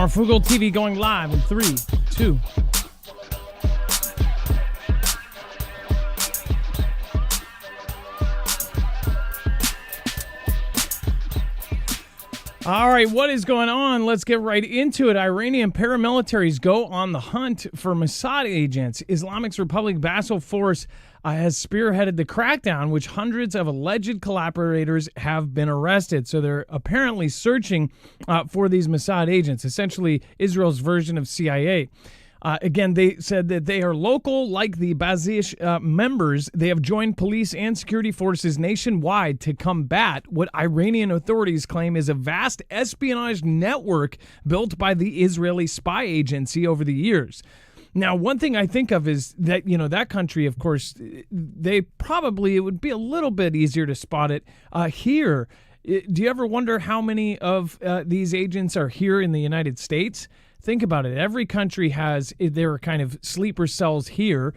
Marfoogle TV going live in 3, 2. All right, what is going on? Let's get right into it. Iranian paramilitaries go on the hunt for Mossad agents. Islamic Republic Basel Force has spearheaded the crackdown, which hundreds of alleged collaborators have been arrested. So they're apparently searching for these Mossad agents, essentially Israel's version of CIA. Again, they said that they are local, like the Bazish members. They have joined police and security forces nationwide to combat what Iranian authorities claim is a vast espionage network built by the Israeli spy agency over the years. Now, one thing I think of is that, that country, of course, it would be a little bit easier to spot it here. Do you ever wonder how many of these agents are here in the United States? Think about it. Every country has their kind of sleeper cells here,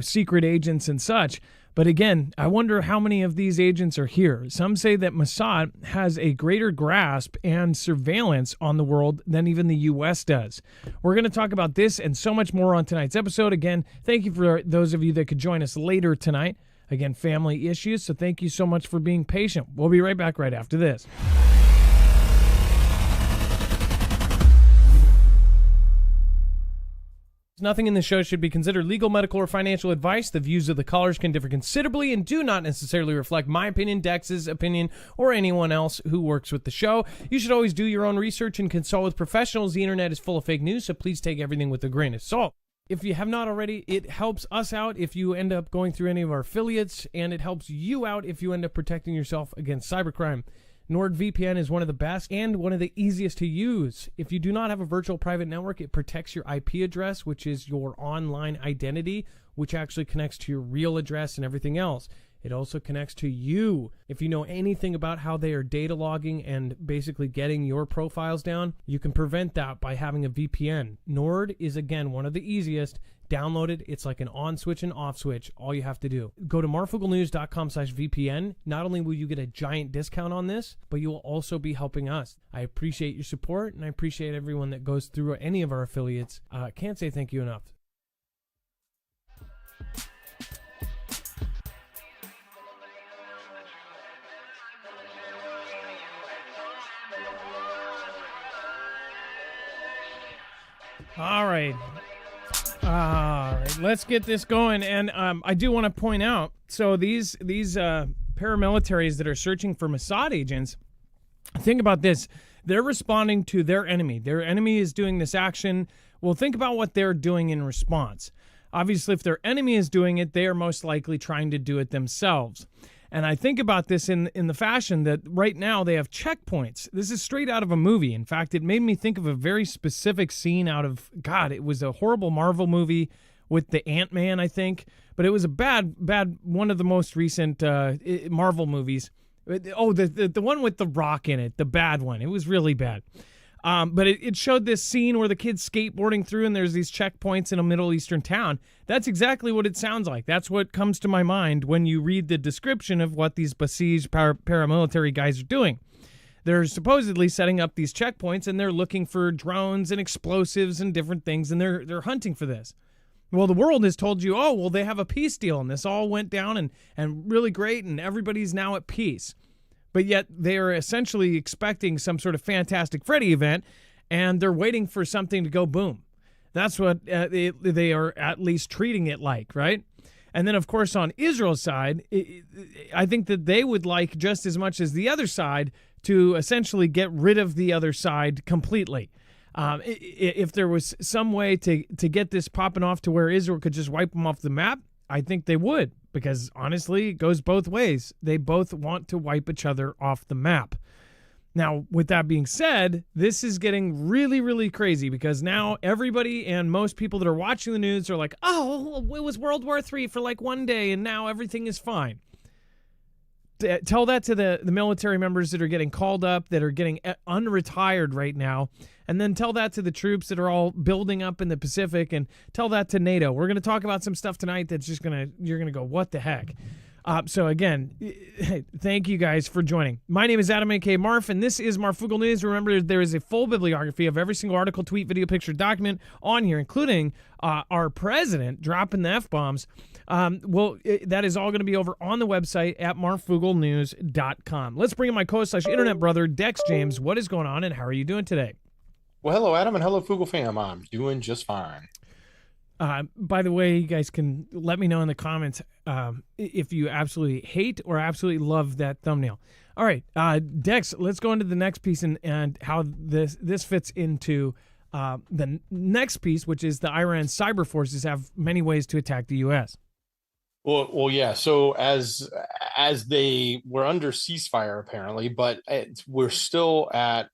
secret agents and such. But again, I wonder how many of these agents are here. Some say that Mossad has a greater grasp and surveillance on the world than even the U.S. does. We're going to talk about this and so much more on tonight's episode. Again, thank you for those of you that could join us later tonight. Again, family issues, so thank you so much for being patient. We'll be right back right after this. Nothing in this show should be considered legal, medical, or financial advice. The views of the callers can differ considerably and do not necessarily reflect my opinion, Dex's opinion, or anyone else who works with the show. You should always do your own research and consult with professionals. The internet is full of fake news, so please take everything with a grain of salt. If you have not already, it helps us out if you end up going through any of our affiliates, and it helps you out if you end up protecting yourself against cybercrime. NordVPN is one of the best and one of the easiest to use. If you do not have a virtual private network, it protects your IP address, which is your online identity, which actually connects to your real address and everything else. It also connects to you. If you know anything about how they are data logging and basically getting your profiles down, you can prevent that by having a VPN. Nord is, again, one of the easiest. Download it. It's like an on switch and off switch. All you have to do. Go to marfooglenews.com/VPN. Not only will you get a giant discount on this, but you will also be helping us. I appreciate your support, and I appreciate everyone that goes through any of our affiliates. Can't say thank you enough. All right, let's get this going. And I do want to point out, so these paramilitaries that are searching for Mossad agents, think about this. They're responding to their enemy. Their enemy is doing this action. Well, think about what they're doing in response. Obviously, if their enemy is doing it, they are most likely trying to do it themselves. And I think about this in the fashion that right now they have checkpoints. This is straight out of a movie. In fact, it made me think of a very specific scene out of, it was a horrible Marvel movie with the Ant-Man, I think. But it was a bad, one of the most recent Marvel movies. Oh, the one with The Rock in it, the bad one. It was really bad. But it showed this scene where the kid's skateboarding through and there's these checkpoints in a Middle Eastern town. That's exactly what it sounds like. That's what comes to my mind when you read the description of what these Basij paramilitary guys are doing. They're supposedly setting up these checkpoints and they're looking for drones and explosives and different things, and they're hunting for this. Well, the world has told you, they have a peace deal and this all went down and really great and everybody's now at peace. But yet they are essentially expecting some sort of Fantastic Freddy event, and they're waiting for something to go boom. That's what they are at least treating it like, right? And then, of course, on Israel's side, I think that they would like just as much as the other side to essentially get rid of the other side completely. If there was some way to get this popping off to where Israel could just wipe them off the map, I think they would. Because honestly, it goes both ways. They both want to wipe each other off the map. Now, with that being said, this is getting really, really crazy because now everybody and most people that are watching the news are like, it was World War III for like one day and now everything is fine. Tell that to the military members that are getting called up, that are getting unretired right now. And then tell that to the troops that are all building up in the Pacific, and tell that to NATO. We're going to talk about some stuff tonight that's just you're going to go, what the heck? So again, thank you guys for joining. My name is Adam A.K. Marf, and this is Marfoogle News. Remember, there is a full bibliography of every single article, tweet, video, picture, document on here, including our president dropping the F-bombs. That is all going to be over on the website at marfooglenews.com. Let's bring in my co-internet brother, Dex James. What is going on, and how are you doing today? Well, hello, Adam, and hello, Foogle fam. I'm doing just fine. By the way, you guys can let me know in the comments if you absolutely hate or absolutely love that thumbnail. All right, Dex, let's go into the next piece and how this fits into the next piece, which is the Iran cyber forces have many ways to attack the U.S. Well, yeah. So as they were under ceasefire apparently, but we're still at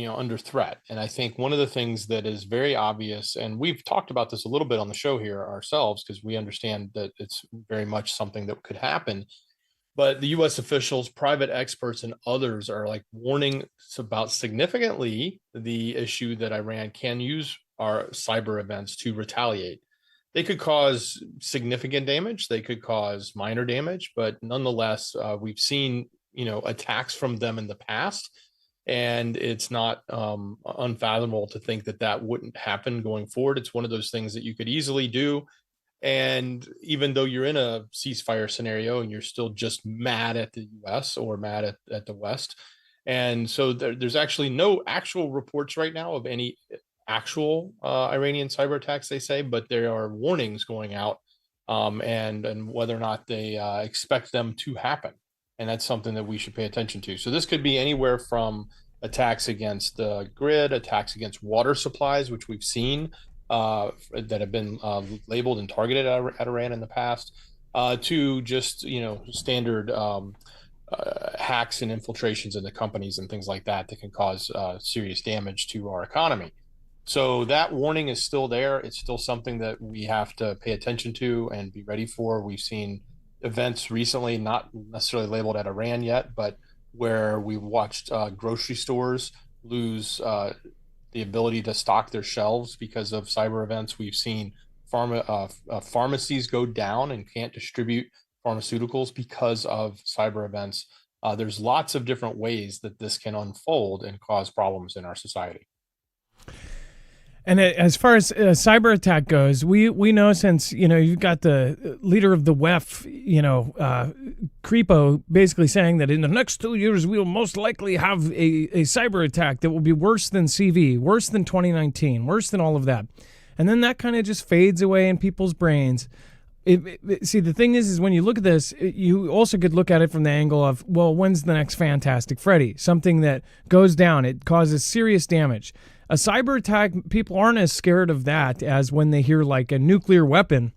under threat. And I think one of the things that is very obvious, and we've talked about this a little bit on the show here ourselves, because we understand that it's very much something that could happen. But the U.S. officials, private experts, and others are like warning about significantly the issue that Iran can use our cyber events to retaliate. They could cause significant damage. They could cause minor damage, but nonetheless, we've seen attacks from them in the past. And it's not unfathomable to think that wouldn't happen going forward. It's one of those things that you could easily do. And even though you're in a ceasefire scenario and you're still just mad at the U.S. or mad at the West. And so there's actually no actual reports right now of any actual Iranian cyber attacks, they say, but there are warnings going out and whether or not they expect them to happen. And that's something that we should pay attention to. So this could be anywhere from attacks against the grid, attacks against water supplies, which we've seen that have been labeled and targeted at Iran in the past, to just standard hacks and infiltrations into companies and things like that can cause serious damage to our economy. So that warning is still there. It's still something that we have to pay attention to and be ready for. We've seen events recently, not necessarily labeled at Iran yet, but where we watched grocery stores lose the ability to stock their shelves because of cyber events. We've seen pharmacies go down and can't distribute pharmaceuticals because of cyber events. There's lots of different ways that this can unfold and cause problems in our society. And as far as cyber attack goes, we know, since you've got the leader of the WEF, Creepo, basically saying that in the next 2 years we will most likely have a cyber attack that will be worse than CV, worse than 2019, worse than all of that, and then that kind of just fades away in people's brains. See, the thing is when you look at this, you also could look at it from the angle of, well, when's the next Fantastic Freddy? Something that goes down, it causes serious damage. A cyber attack, people aren't as scared of that as when they hear like a nuclear weapon.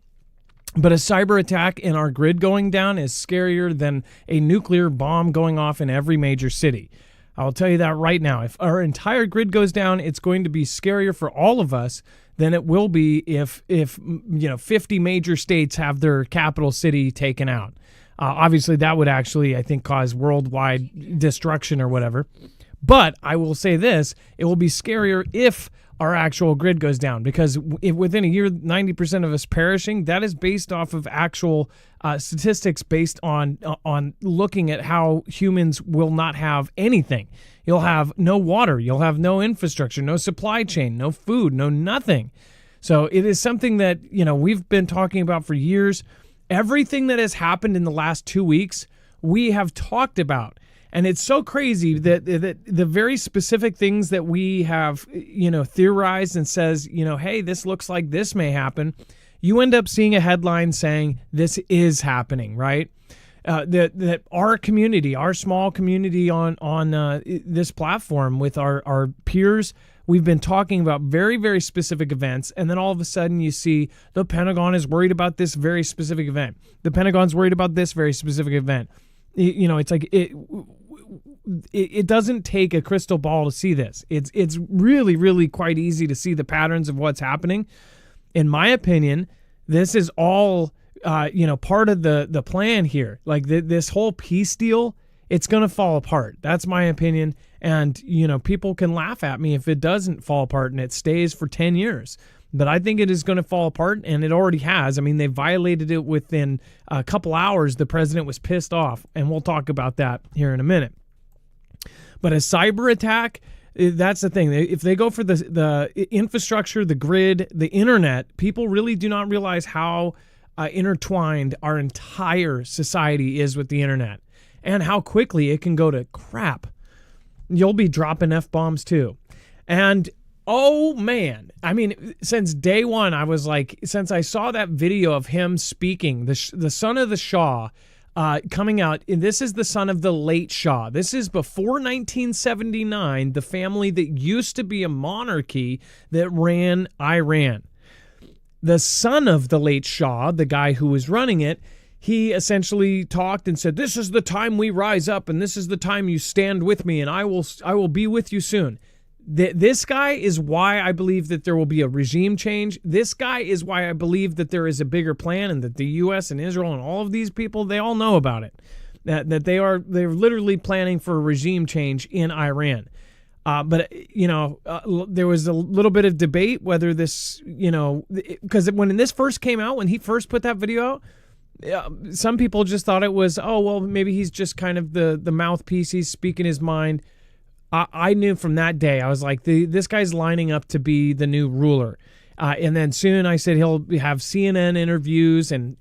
But a cyber attack in our grid going down is scarier than a nuclear bomb going off in every major city. I'll tell you that right now. If our entire grid goes down, it's going to be scarier for all of us than it will be if 50 major states have their capital city taken out. Obviously, that would actually, I think, cause worldwide destruction or whatever. But I will say this, it will be scarier if our actual grid goes down, because if within a year, 90% of us perishing, that is based off of actual statistics based on looking at how humans will not have anything. You'll have no water, you'll have no infrastructure, no supply chain, no food, no nothing. So it is something that, we've been talking about for years. Everything that has happened in the last 2 weeks, we have talked about. And it's so crazy that the very specific things that we have, theorized and says, hey, this looks like this may happen, you end up seeing a headline saying this is happening, right? That our community, our small community on this platform with our peers, we've been talking about very, very specific events, and then all of a sudden you see the Pentagon is worried about this very specific event. The Pentagon's worried about this very specific event. It's like it doesn't take a crystal ball to see this. It's really, really quite easy to see the patterns of what's happening. In my opinion, this is all part of the plan here. Like this whole peace deal, it's going to fall apart. That's my opinion. And people can laugh at me if it doesn't fall apart and it stays for 10 years. But I think it is going to fall apart, and it already has. I mean, they violated it within a couple hours. The president was pissed off, and we'll talk about that here in a minute. But a cyber attack, that's the thing. If they go for the infrastructure, the grid, the internet, people really do not realize how intertwined our entire society is with the internet, and how quickly it can go to crap. You'll be dropping F-bombs too. And oh man, I mean, since day one, I was like, since I saw that video of him speaking, the son of the Shah coming out, and this is the son of the late Shah. This is before 1979, the family that used to be a monarchy that ran Iran. The son of the late Shah, the guy who was running it, he essentially talked and said, "This is the time we rise up, and this is the time you stand with me, and I will be with you soon." This guy is why I believe that there will be a regime change. This guy is why I believe that there is a bigger plan, and that the U.S. and Israel and all of these people, they all know about it. That they're literally planning for a regime change in Iran. But there was a little bit of debate whether this, because when this first came out, when he first put that video out, some people just thought it was, oh, well, maybe he's just kind of the mouthpiece. He's speaking his mind. I knew from that day, I was like, this guy's lining up to be the new ruler. And then soon I said he'll have CNN interviews and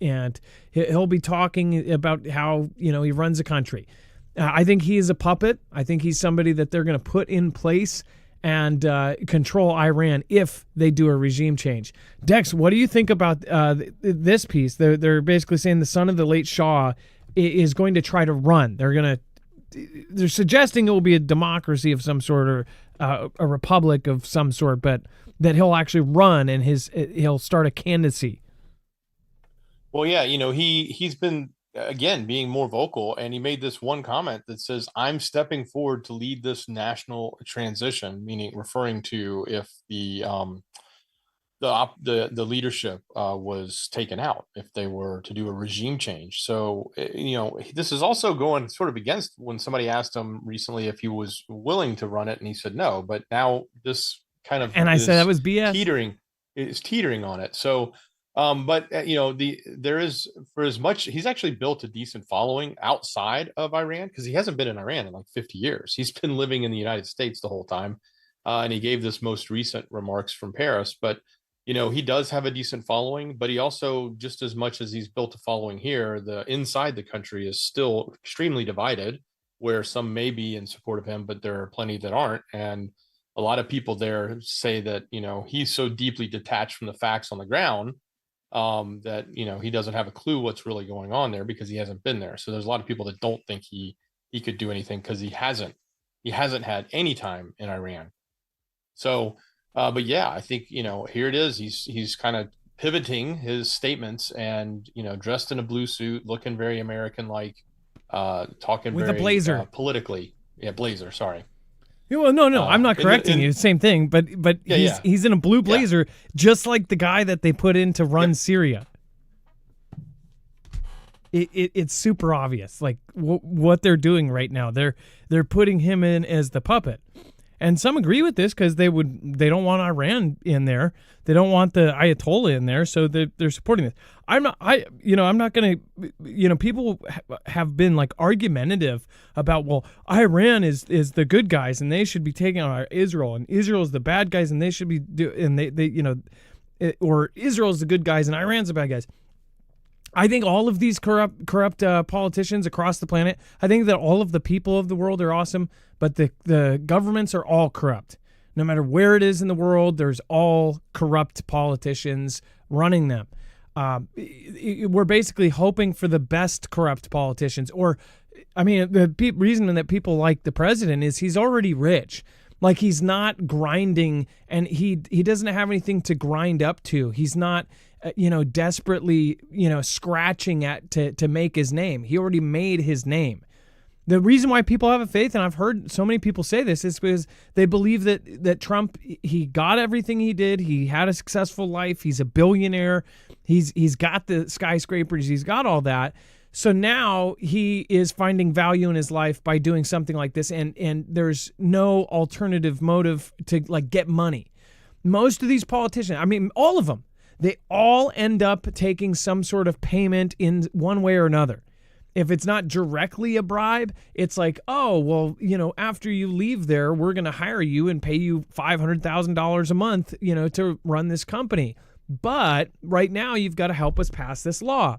he'll be talking about how, he runs a country. I think he is a puppet. I think he's somebody that they're going to put in place and control Iran if they do a regime change. Dex, what do you think about this piece? They're basically saying the son of the late Shah is going to try to run. They're suggesting it will be a democracy of some sort, or a republic of some sort, but that he'll actually run and he'll start a candidacy. Well, yeah, he's been, again, being more vocal, and he made this one comment that says, "I'm stepping forward to lead this national transition," meaning referring to if the leadership was taken out, if they were to do a regime change. So, this is also going sort of against when somebody asked him recently if he was willing to run it, and he said no. But now this kind of, and I said that was BS. Teetering on it. So, there is, for as much, he's actually built a decent following outside of Iran, because he hasn't been in Iran in like 50 years. He's been living in the United States the whole time, and he gave this most recent remarks from Paris. But he does have a decent following, but he also, just as much as he's built a following here, inside the country is still extremely divided, where some may be in support of him, but there are plenty that aren't. And a lot of people there say that, he's so deeply detached from the facts on the ground that, he doesn't have a clue what's really going on there because he hasn't been there. So there's a lot of people that don't think he could do anything because he hasn't had any time in Iran. So, but yeah, I think, here it is. He's kind of pivoting his statements and, dressed in a blue suit, looking very American-like, talking with very a blazer, politically. Yeah, blazer. Sorry. Well, no, I'm not correcting you. Same thing, but he's in a blue blazer, just like the guy that they put in to run Syria. It's super obvious, like what they're doing right now. They're putting him in as the puppet. And some agree with this because they don't want Iran in there. They don't want the Ayatollah in there, so they're supporting this. I'm not going to, people have been like argumentative about, well, Iran is the good guys and they should be taking on Israel, and Israel is the bad guys and they should be or Israel's the good guys and Iran's the bad guys. I think all of these corrupt politicians across the planet, I think that all of the people of the world are awesome, but the governments are all corrupt. No matter where it is in the world, there's all corrupt politicians running them. We're basically hoping for the best corrupt politicians. The reason that people like the president is he's already rich. Like, he's not grinding, and he doesn't have anything to grind up to. He's not desperately, scratching at to make his name. He already made his name. The reason why people have a faith, and I've heard so many people say this, is because they believe that Trump, he got everything he did. He had a successful life. He's a billionaire. He's got the skyscrapers. He's got all that. So now he is finding value in his life by doing something like this, and there's no alternative motive to like get money. Most of these politicians, I mean, all of them, they all end up taking some sort of payment in one way or another. If it's not directly a bribe, it's like, oh, well, after you leave there, we're going to hire you and pay you $500,000 a month, to run this company. But right now, you've got to help us pass this law.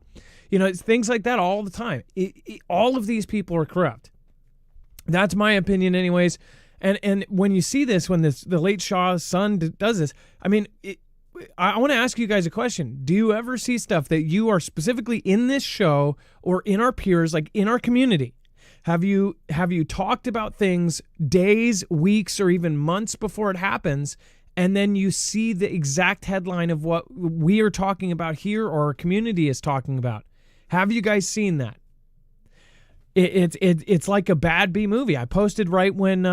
It's things like that all the time. All of these people are corrupt. That's my opinion anyways. And when you see this, when the late Shah's son does this, I mean, I want to ask you guys a question. Do you ever see stuff that you are specifically in this show or in our peers, like in our community? Have you talked about things days, weeks, or even months before it happens, and then you see the exact headline of what we are talking about here or our community is talking about? Have you guys seen that? It's like a bad B movie. I posted right when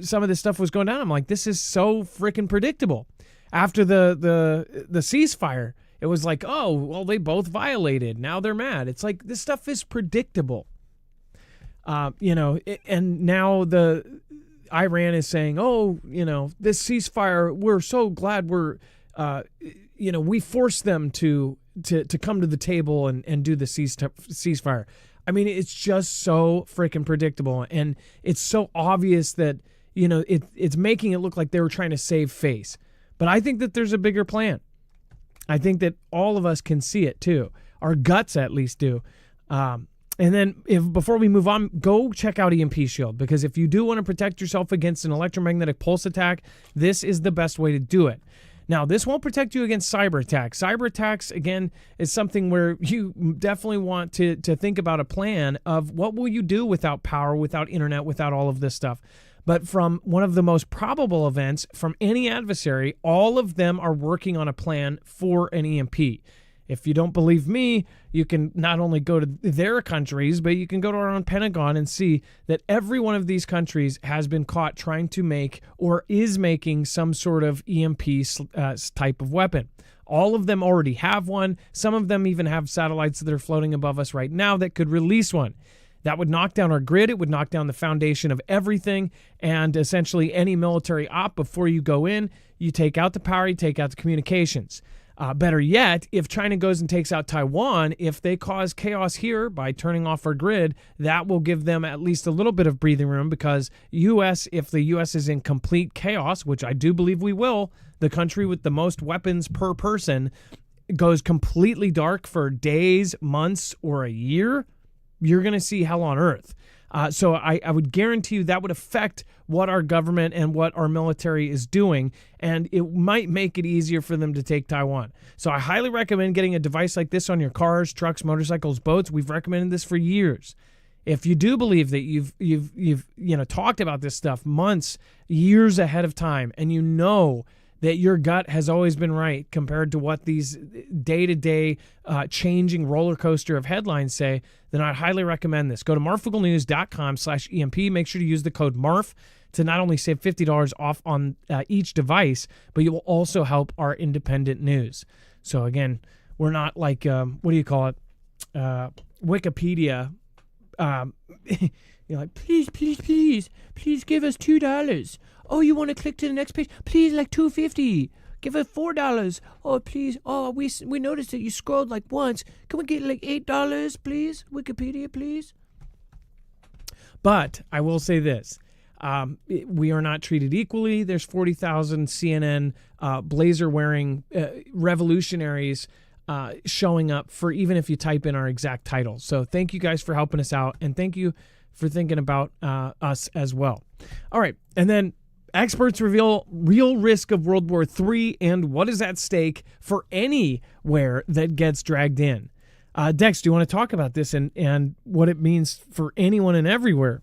some of this stuff was going down. I'm like, this is so freaking predictable. After the ceasefire, it was like, oh, well, they both violated. Now they're mad. It's like, this stuff is predictable. And now the Iran is saying, oh, this ceasefire, we're so glad we forced them to come to the table and do the ceasefire. I mean, it's just so freaking predictable. And it's so obvious that, it's making it look like they were trying to save face. But I think that there's a bigger plan. I think that all of us can see it too. Our guts at least do. And then before we move on, go check out EMP Shield, because if you do want to protect yourself against an electromagnetic pulse attack, this is the best way to do it. Now, this won't protect you against cyber attacks. Cyber attacks, again, is something where you definitely want to think about a plan of what will you do without power, without internet, without all of this stuff. But from one of the most probable events from any adversary, all of them are working on a plan for an EMP. If you don't believe me, you can not only go to their countries, but you can go to our own Pentagon and see that every one of these countries has been caught trying to make or is making some sort of EMP type of weapon. All of them already have one. Some of them even have satellites that are floating above us right now that could release one. That would knock down our grid. It would knock down the foundation of everything. And essentially any military op, before you go in, you take out the power, you take out the communications. Better yet, if China goes and takes out Taiwan, if they cause chaos here by turning off our grid, that will give them at least a little bit of breathing room, because if the U.S. is in complete chaos, which I do believe we will, the country with the most weapons per person goes completely dark for days, months, or a year, you're going to see hell on earth. So I would guarantee you that would affect what our government and what our military is doing, and it might make it easier for them to take Taiwan. So I highly recommend getting a device like this on your cars, trucks, motorcycles, boats. We've recommended this for years. If you do believe that you've talked about this stuff months, years ahead of time, and that your gut has always been right compared to what these day-to-day changing roller coaster of headlines say, then I'd highly recommend this. Go to marfooglenews.com/EMP. Make sure to use the code MARF to not only save $50 off on each device, but you will also help our independent news. So again, we're not like, what do you call it? Wikipedia. You're like, please give us $2. Oh, you want to click to the next page? Please, like $2.50. Give us $4. Oh, please. Oh, we noticed that you scrolled like once. Can we get like $8, please? Wikipedia, please. But I will say this. We are not treated equally. There's 40,000 CNN blazer-wearing revolutionaries showing up for even if you type in our exact title. So thank you guys for helping us out, and thank you for thinking about us as well. All right, and then experts reveal real risk of World War III and what is at stake for anywhere that gets dragged in. Dex, do you want to talk about this and what it means for anyone and everywhere?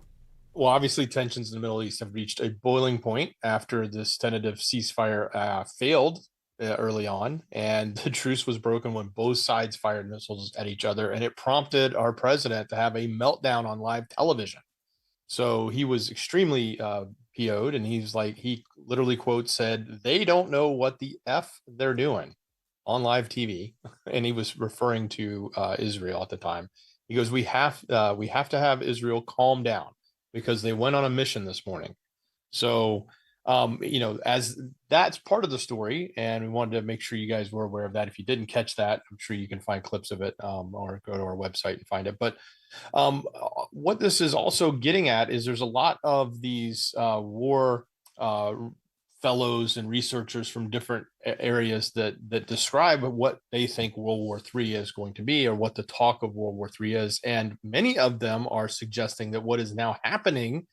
Well, obviously, tensions in the Middle East have reached a boiling point after this tentative ceasefire failed early on, and the truce was broken when both sides fired missiles at each other, and it prompted our president to have a meltdown on live television. So he was extremely PO'd, and he literally, quote, said, "They don't know what the F they're doing," on live TV. And he was referring to Israel at the time. He goes, we have to have Israel calm down because they went on a mission this morning. So as that's part of the story, and we wanted to make sure you guys were aware of that. If you didn't catch that, I'm sure you can find clips of it, or go to our website and find it. But what this is also getting at is there's a lot of these war fellows and researchers from different areas that describe what they think World War III is going to be, or what the talk of World War III is, and many of them are suggesting that what is now happening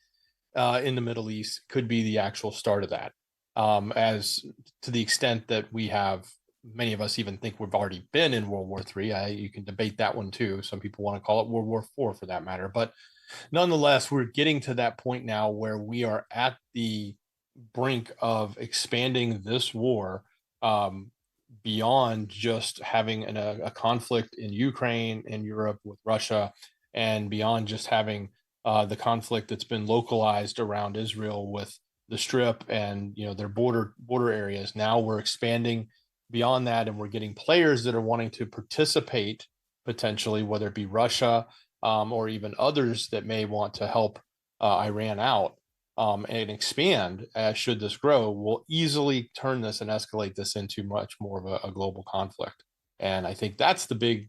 in the Middle East could be the actual start of that. As to the extent that we have, many of us even think we've already been in World War III. You can debate that one too. Some people want to call it World War IV for that matter. But nonetheless, we're getting to that point now where we are at the brink of expanding this war beyond just having a conflict in Ukraine and Europe with Russia, and beyond just having the conflict that's been localized around Israel with the Strip and their border areas. Now we're expanding beyond that, and we're getting players that are wanting to participate potentially, whether it be Russia or even others that may want to help Iran out and expand. Should this grow, will easily turn this and escalate this into much more of a global conflict. And I think that's the big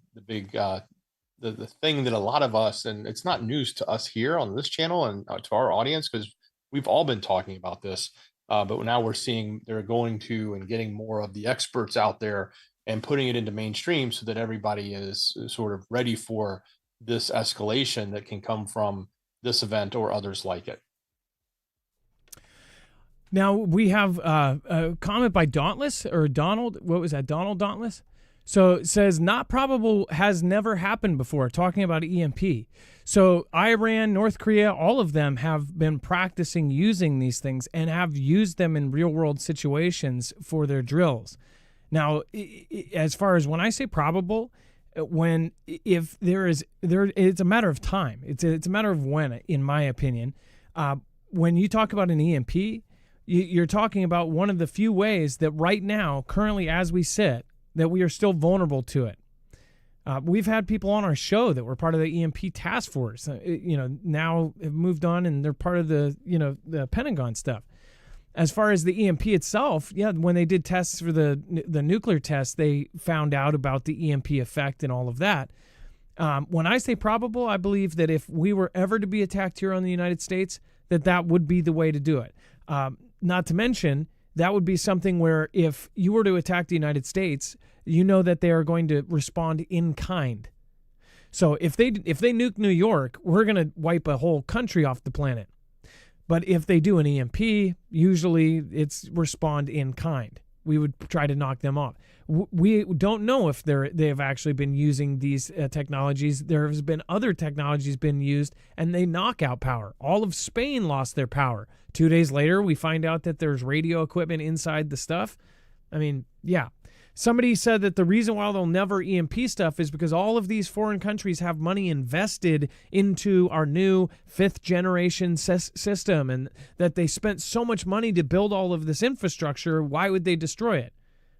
the thing that a lot of us, and it's not news to us here on this channel and to our audience, because we've all been talking about this, but now we're seeing they're going to and getting more of the experts out there and putting it into mainstream so that everybody is sort of ready for this escalation that can come from this event or others like it. Now we have a comment by Dauntless, or Donald. What was that? Donald Dauntless. So it says, not probable has never happened before, talking about EMP. So Iran, North Korea, all of them have been practicing using these things and have used them in real world situations for their drills. Now, as far as when I say probable, if there, it's a matter of time. It's a matter of when, in my opinion. When you talk about an EMP, you're talking about one of the few ways that right now, currently as we sit, that we are still vulnerable to it. We've had people on our show that were part of the EMP task force, now have moved on and they're part of the Pentagon stuff. As far as the EMP itself, when they did tests for the nuclear tests, they found out about the EMP effect and all of that. When I say probable, I believe that if we were ever to be attacked here on the United States, that would be the way to do it. Not to mention, that would be something where if you were to attack the United States, that they are going to respond in kind. So if they nuke New York, we're going to wipe a whole country off the planet. But if they do an EMP, usually it's respond in kind. We would try to knock them off. We don't know if they have actually been using these technologies. There has been other technologies been used, and they knock out power. All of Spain lost their power. 2 days later, we find out that there's radio equipment inside the stuff. I mean, yeah. Somebody said that the reason why they'll never EMP stuff is because all of these foreign countries have money invested into our new 5th generation system, and that they spent so much money to build all of this infrastructure. Why would they destroy it?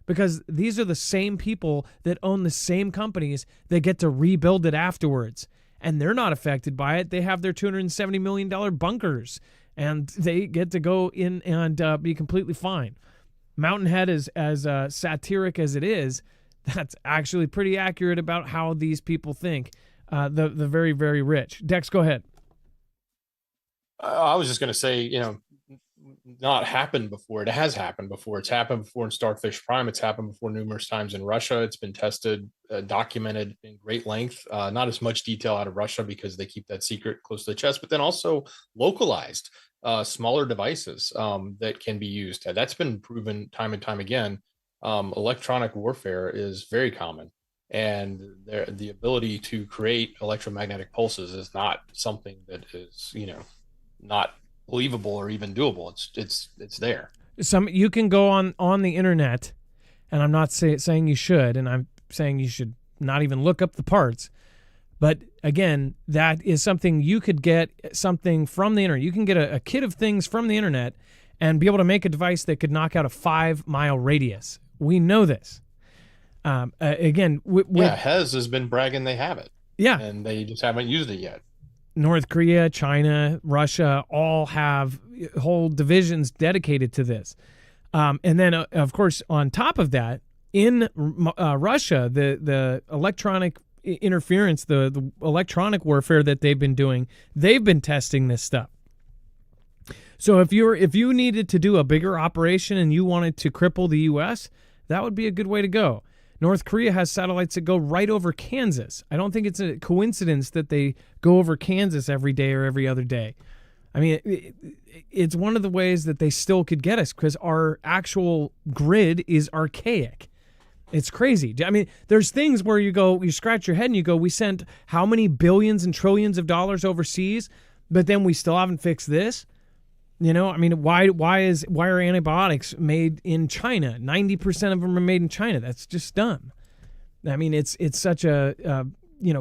Because these are the same people that own the same companies that get to rebuild it afterwards. And they're not affected by it. They have their $270 million bunkers, and they get to go in and be completely fine. Mountainhead is as satiric as it is. That's actually pretty accurate about how these people think. The very, very rich. Dex, go ahead. I was just going to say, not happened before. It has happened before. It's happened before in Starfish Prime. It's happened before numerous times in Russia. It's been tested, documented in great length. Not as much detail out of Russia because they keep that secret close to the chest, but then also localized. Smaller devices that can be used. That's been proven time and time again. Electronic warfare is very common, and the ability to create electromagnetic pulses is not something that is, not believable or even doable. It's there. You can go on the internet, and I'm not saying you should, and I'm saying you should not even look up the parts. But again, that is something you could get something from the internet. You can get a kit of things from the internet and be able to make a device that could knock out a 5-mile radius. We know this. Hez has been bragging they have it. Yeah. And they just haven't used it yet. North Korea, China, Russia all have whole divisions dedicated to this. And then, of course, on top of that, in Russia, the electronic interference, the electronic warfare that they've been doing, they've been testing this stuff. So if you needed to do a bigger operation and you wanted to cripple the U.S., that would be a good way to go. North Korea has satellites that go right over Kansas. I don't think it's a coincidence that they go over Kansas every day or every other day. I mean, it's one of the ways that they still could get us because our actual grid is archaic. It's crazy. I mean, there's things where you scratch your head and you go, we sent how many billions and trillions of dollars overseas, but then we still haven't fixed this. You know, I mean, why are antibiotics made in China? 90% of them are made in China. That's just dumb. I mean, it's such a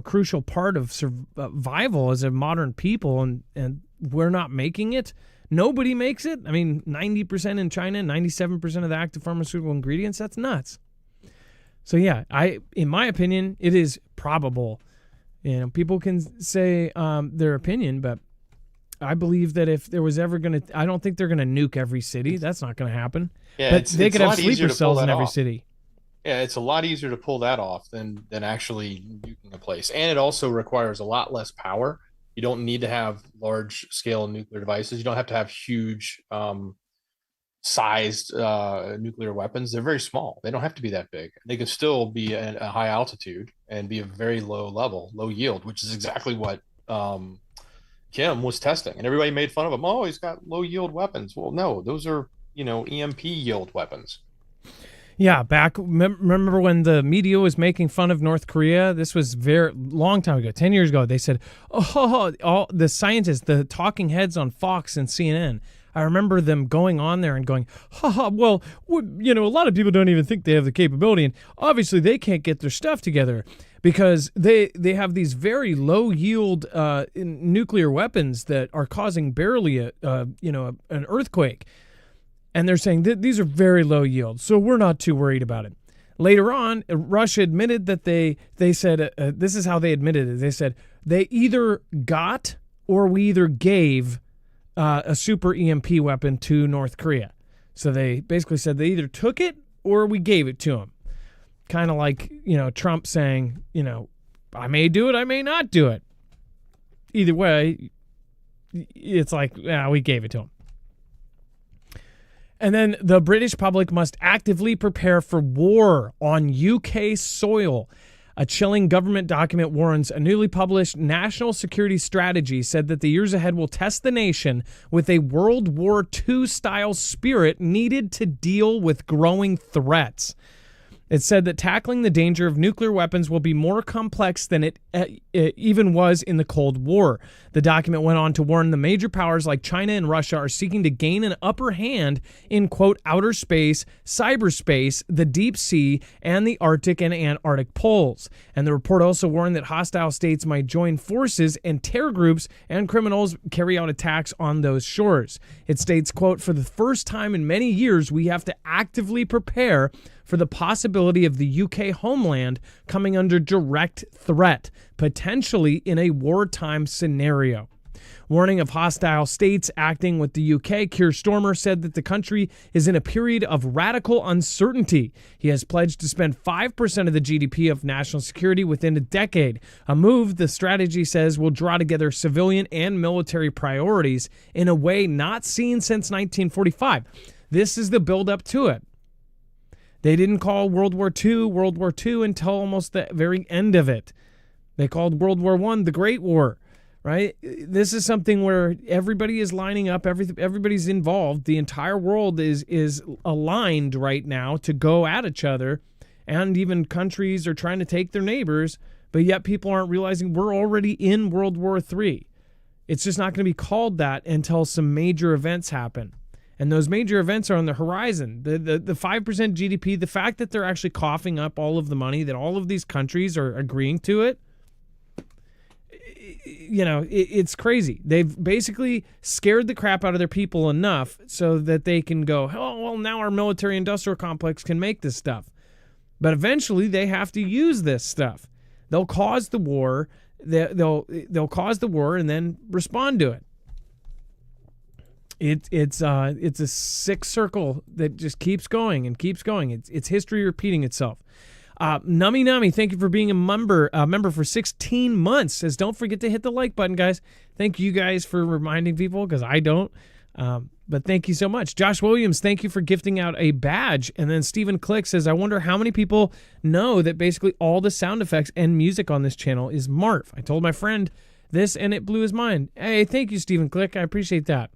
crucial part of survival as a modern people, and we're not making it. Nobody makes it. I mean, 90% in China, 97% of the active pharmaceutical ingredients. That's nuts. So yeah, in my opinion, it is probable. You know, people can say their opinion, but I believe that if there was ever I don't think they're going to nuke every city. That's not going to happen. Yeah, but they could have sleeper cells in every city. Yeah, it's a lot easier to pull that off than actually nuking a place. And it also requires a lot less power. You don't need to have large scale nuclear devices. You don't have to have huge sized nuclear weapons. They're very small. They don't have to be that big. They can still be at a high altitude and be a very low yield, which is exactly what Kim was testing. And everybody made fun of him. Oh, he's got low yield weapons. Well, no, those are, EMP yield weapons. Yeah, remember when the media was making fun of North Korea? This was very long time ago, 10 years ago. They said, all the scientists, the talking heads on Fox and CNN, I remember them going on there and going, well, a lot of people don't even think they have the capability. And obviously they can't get their stuff together because they have these very low yield nuclear weapons that are causing barely an earthquake. And they're saying that these are very low yield, so we're not too worried about it. Later on, Russia admitted that they said, this is how they admitted it. They said they either got or we either gave a super EMP weapon to North Korea. So they basically said they either took it or we gave it to them. Kind of like, Trump saying, I may do it, I may not do it. Either way, it's like, we gave it to him. And then the British public must actively prepare for war on UK soil. A chilling government document warns a newly published national security strategy said that the years ahead will test the nation with a World War II-style spirit needed to deal with growing threats. It said that tackling the danger of nuclear weapons will be more complex than it even was in the Cold War. The document went on to warn the major powers like China and Russia are seeking to gain an upper hand in, quote, outer space, cyberspace, the deep sea, and the Arctic and Antarctic poles. And the report also warned that hostile states might join forces and terror groups and criminals carry out attacks on those shores. It states, quote, for the first time in many years, we have to actively prepare for the possibility of the UK homeland coming under direct threat, potentially in a wartime scenario. Warning of hostile states acting with the UK, Keir Starmer said that the country is in a period of radical uncertainty. He has pledged to spend 5% of the GDP of national security within a decade, a move the strategy says will draw together civilian and military priorities in a way not seen since 1945. This is the build-up to it. They didn't call World War II until almost the very end of it. They called World War I the Great War, right? This is something where everybody is lining up, everybody's involved. The entire world is aligned right now to go at each other, and even countries are trying to take their neighbors, but yet people aren't realizing we're already in World War III. It's just not going to be called that until some major events happen. And those major events are on the horizon. The 5% GDP, the fact that they're actually coughing up all of the money, that all of these countries are agreeing to it, it's crazy. They've basically scared the crap out of their people enough so that they can go, oh, well, now our military industrial complex can make this stuff. But eventually they have to use this stuff. They'll cause the war. They'll cause the war and then respond to it. It's a sick circle that just keeps going and keeps going. It's history repeating itself. Nummy, thank you for being a member for 16 months. Says, don't forget to hit the like button, guys. Thank you guys for reminding people, because I don't. But thank you so much. Josh Williams, thank you for gifting out a badge. And then Stephen Click says, I wonder how many people know that basically all the sound effects and music on this channel is Marf. I told my friend this and it blew his mind. Hey, thank you, Stephen Click. I appreciate that.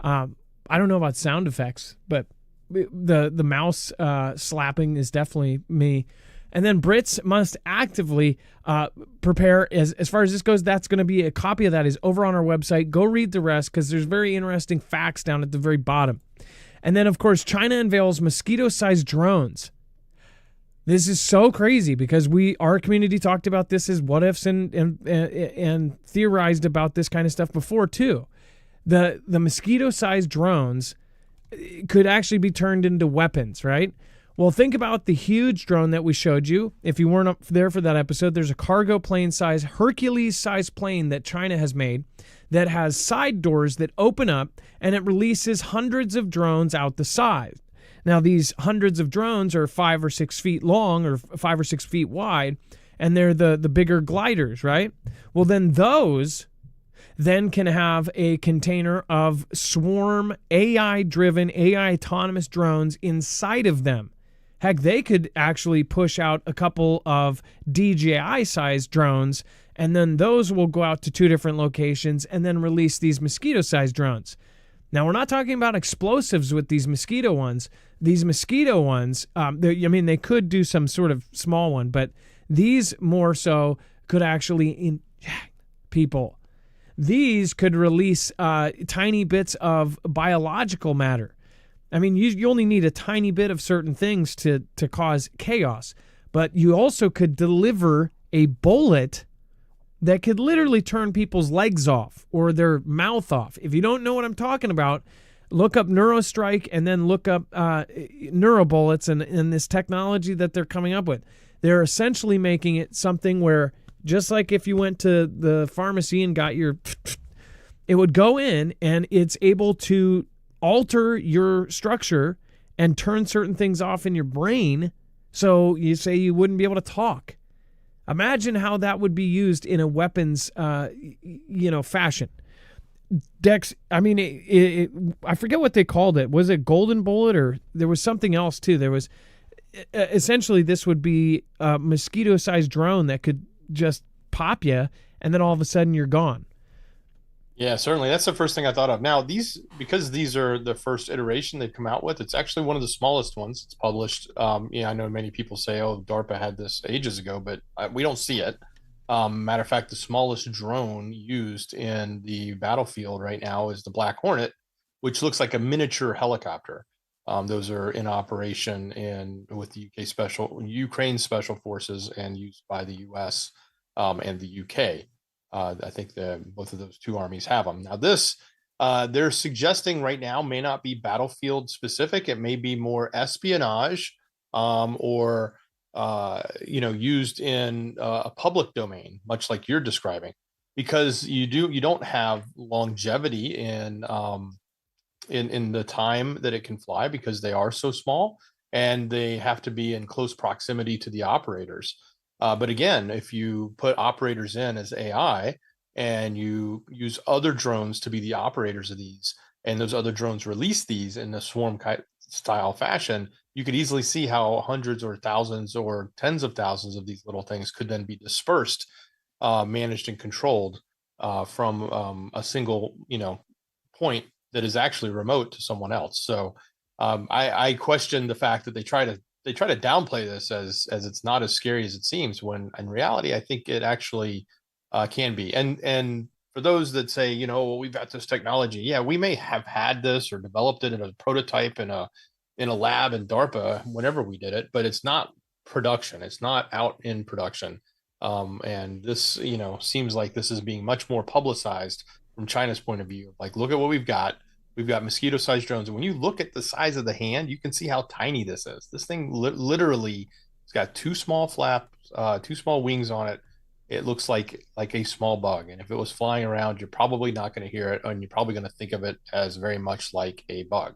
I don't know about sound effects, but the mouse slapping is definitely me. And then Brits must actively prepare. As far as this goes, that's going to be a copy of that is over on our website. Go read the rest, because there's very interesting facts down at the very bottom. And then, of course, China unveils mosquito-sized drones. This is so crazy, because our community talked about this as what ifs and theorized about this kind of stuff before too. The mosquito-sized drones could actually be turned into weapons, right? Well, think about the huge drone that we showed you. If you weren't up there for that episode, there's a cargo plane size, Hercules-sized plane that China has made that has side doors that open up, and it releases hundreds of drones out the side. Now, these hundreds of drones are 5 or 6 feet long or 5 or 6 feet wide, and they're the bigger gliders, right? Well, then those then can have a container of swarm AI-driven, AI autonomous drones inside of them. Heck, they could actually push out a couple of DJI-sized drones, and then those will go out to 2 different locations and then release these mosquito-sized drones. Now, we're not talking about explosives with these mosquito ones. These mosquito ones, they could do some sort of small one, but these more so could actually inject people. These could release tiny bits of biological matter. I mean, you only need a tiny bit of certain things to cause chaos, but you also could deliver a bullet that could literally turn people's legs off or their mouth off. If you don't know what I'm talking about, look up Neurostrike and then look up neurobullets and this technology that they're coming up with. They're essentially making it something where, just like if you went to the pharmacy and got it would go in and it's able to alter your structure and turn certain things off in your brain. So you say you wouldn't be able to talk. Imagine how that would be used in a weapons, fashion. Dex, I mean, I forget what they called it. Was it golden bullet, or there was something else too? There was essentially, this would be a mosquito-sized drone that could just pop you, and then all of a sudden you're gone. Yeah, certainly. That's the first thing I thought of. Now, because these are the first iteration they've come out with, it's actually one of the smallest ones. It's published. I know many people say, oh, DARPA had this ages ago, but we don't see it. Matter of fact, the smallest drone used in the battlefield right now is the Black Hornet, which looks like a miniature helicopter. Those are in operation with the Ukraine Special Forces and used by the U.S. And the U.K. I think both of those two armies have them. Now, this they're suggesting right now may not be battlefield specific. It may be more espionage or used in a public domain, much like you're describing, because you don't have longevity in the time that it can fly, because they are so small and they have to be in close proximity to the operators. But again, if you put operators in as AI and you use other drones to be the operators of these, and those other drones release these in a swarm style fashion, you could easily see how hundreds or thousands or tens of thousands of these little things could then be dispersed, managed and controlled from a single, point that is actually remote to someone else. So I question the fact that they try to downplay this as it's not as scary as it seems, when in reality, I think it actually can be. And for those that say, well, we've got this technology, yeah, we may have had this or developed it in a prototype in a lab in DARPA whenever we did it, but it's not production. It's not out in production. And this, seems like this is being much more publicized from China's point of view. Like, look at what we've got. We've got mosquito-sized drones. And when you look at the size of the hand, you can see how tiny this is. This thing literally, it's got two small flaps, two small wings on it. it looks like a small bug. And if it was flying around, you're probably not going to hear it, and you're probably going to think of it as very much like a bug.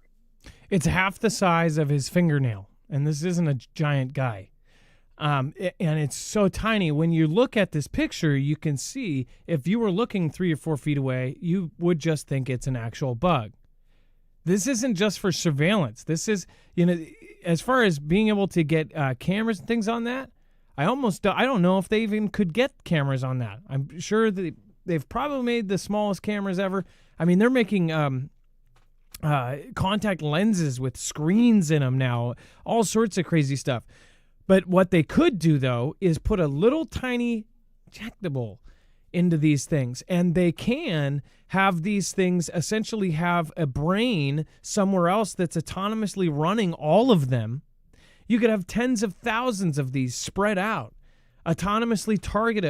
It's half the size of his fingernail, and this isn't a giant guy. And it's so tiny. When you look at this picture, you can see if you were looking 3 or 4 feet away, you would just think it's an actual bug. This isn't just for surveillance. This is, as far as being able to get cameras and things on that, I don't know if they even could get cameras on that. I'm sure that they've probably made the smallest cameras ever. I mean, they're making contact lenses with screens in them now, all sorts of crazy stuff. But what they could do, though, is put a little tiny injectable into these things, and they can have these things essentially have a brain somewhere else that's autonomously running all of them. You could have tens of thousands of these spread out, autonomously target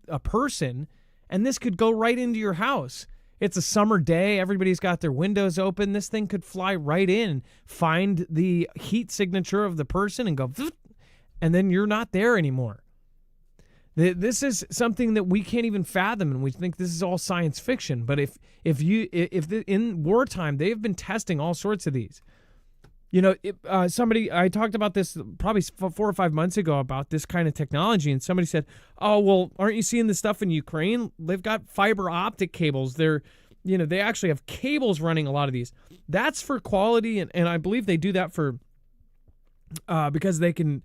a person, and this could go right into your house. It's a summer day. Everybody's got their windows open. This thing could fly right in, find the heat signature of the person and go, and then you're not there anymore. This is something that we can't even fathom, and we think this is all science fiction. But if in wartime, they've been testing all sorts of these. I talked about this probably 4 or 5 months ago about this kind of technology, and somebody said, "Oh, well, aren't you seeing the stuff in Ukraine? They've got fiber optic cables. They actually have cables running a lot of these. That's for quality, and I believe they do that for because they can.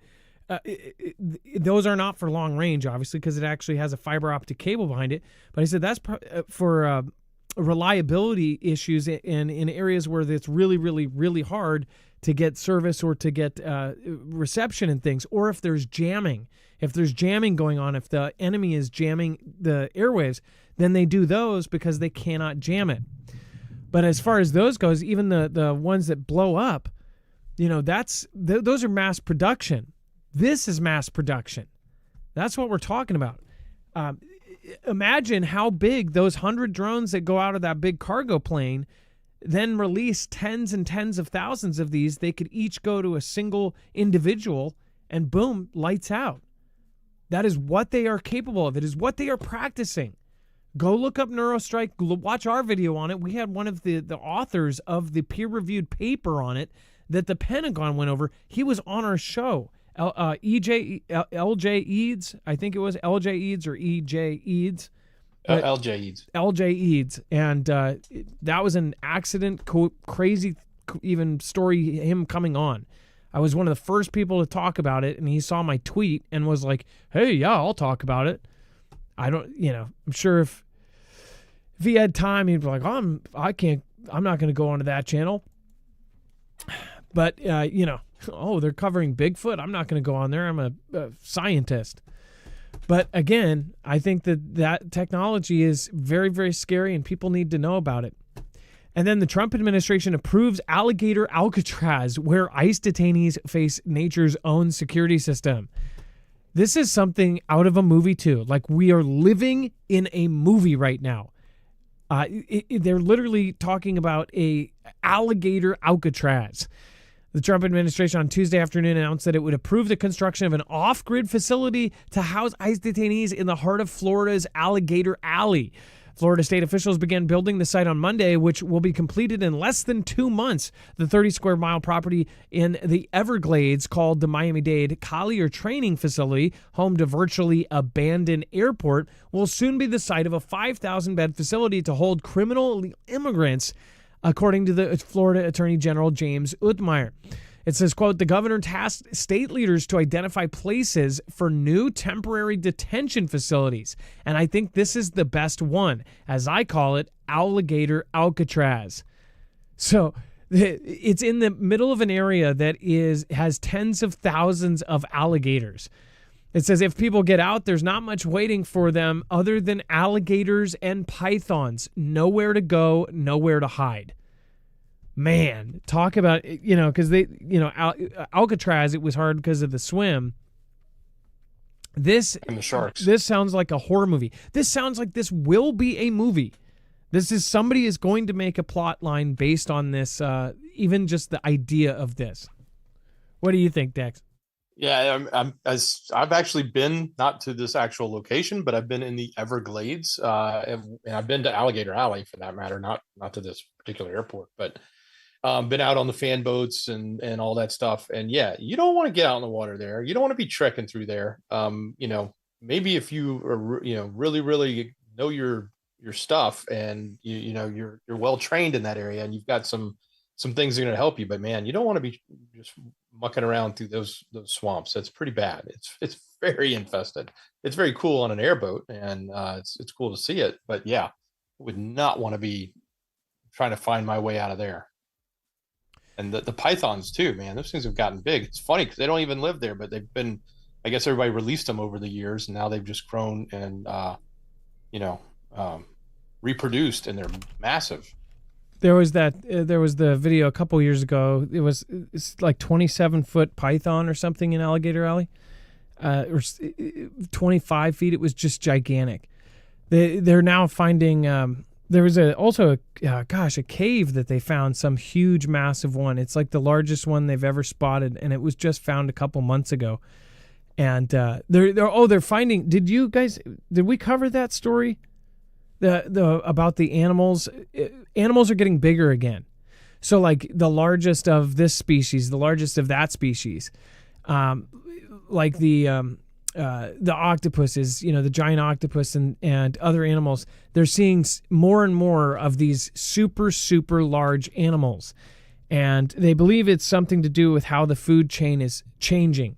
Those are not for long range, obviously, because it actually has a fiber optic cable behind it. But I said that's for reliability issues in areas where it's really, really, really hard to get service or to get reception and things, or if there's jamming. If there's jamming going on, if the enemy is jamming the airwaves, then they do those because they cannot jam it. But as far as those goes, even the ones that blow up, those are mass production. This is mass production. That's what we're talking about. Imagine how big those 100 drones that go out of that big cargo plane then release tens and tens of thousands of these. They could each go to a single individual and boom, lights out. That is what they are capable of. It is what they are practicing. Go look up Neurostrike. Watch our video on it. We had one of the authors of the peer-reviewed paper on it that the Pentagon went over. He was on our show. LJ Eads, I think it was LJ Eads or EJ Eads. LJ Eads. LJ Eads. And that was an accident, crazy even story, him coming on. I was one of the first people to talk about it, and he saw my tweet and was like, hey, yeah, I'll talk about it. I'm sure if he had time, he'd be like, I'm not going to go onto that channel. But, they're covering Bigfoot. I'm not going to go on there. I'm a scientist. But again, I think that technology is very, very scary, and people need to know about it. And then the Trump administration approves alligator Alcatraz, where ICE detainees face nature's own security system. This is something out of a movie, too. Like, we are living in a movie right now. They're literally talking about a alligator Alcatraz. The Trump administration on Tuesday afternoon announced that it would approve the construction of an off-grid facility to house ICE detainees in the heart of Florida's Alligator Alley. Florida state officials began building the site on Monday, which will be completed in less than 2 months. The 30-square-mile property in the Everglades, called the Miami-Dade Collier Training Facility, home to virtually abandoned airport, will soon be the site of a 5,000-bed facility to hold criminal immigrants, according to the Florida Attorney General James Utmeyer. It says, quote, the governor tasked state leaders to identify places for new temporary detention facilities. And I think this is the best one, as I call it, Alligator Alcatraz. So it's in the middle of an area that has tens of thousands of alligators. It says if people get out, there's not much waiting for them other than alligators and pythons. Nowhere to go, nowhere to hide. Man, talk about, because Alcatraz, it was hard because of the swim. This and the sharks. This sounds like a horror movie. This sounds like this will be a movie. Somebody is going to make a plot line based on this, even just the idea of this. What do you think, Dex? Yeah, I've actually been not to this actual location, but I've been in the Everglades, and I've been to Alligator Alley for that matter, not to this particular airport, but been out on the fan boats and all that stuff. And yeah, you don't want to get out in the water there. You don't want to be trekking through there. Maybe if you are, really know your stuff, and you're well trained in that area, and you've got some things that are going to help you. But man, you don't want to be just mucking around through those swamps. That's pretty bad. It's very infested. It's very cool on an airboat, and it's cool to see it. But yeah, would not want to be trying to find my way out of there. And the pythons too, man. Those things have gotten big. It's funny because they don't even live there, but they've been. I guess everybody released them over the years, and now they've just grown and reproduced, and they're massive. There was the video a couple years ago. It's like 27-foot python or something in Alligator Alley, or 25 feet. It was just gigantic. They're now finding. There was a cave that they found, some huge, massive one. It's like the largest one they've ever spotted, and it was just found a couple months ago. And they're finding. Did we cover that story? About the animals. Animals are getting bigger again. So like the largest of this species, the largest of that species, like the octopuses, the giant octopus and other animals, they're seeing more and more of these super, super large animals. And they believe it's something to do with how the food chain is changing,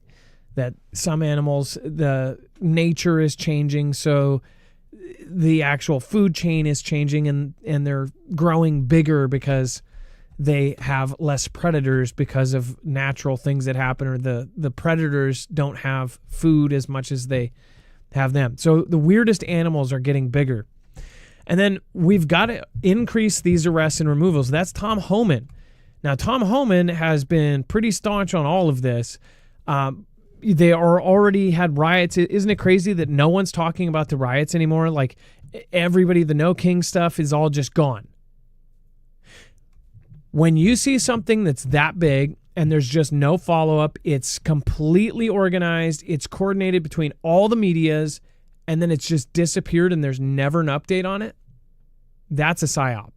that some animals, the nature is changing. So the actual food chain is changing, and they're growing bigger because they have less predators because of natural things that happen, or the predators don't have food as much as they have them. So the weirdest animals are getting bigger. And then we've got to increase these arrests and removals. That's Tom Homan. Now, Tom Homan has been pretty staunch on all of this. They are already had riots. Isn't it crazy that no one's talking about the riots anymore? Like everybody, the No King stuff is all just gone. When you see something that's that big and there's just no follow-up, it's completely organized, it's coordinated between all the medias, and then it's just disappeared and there's never an update on it, that's a psyop.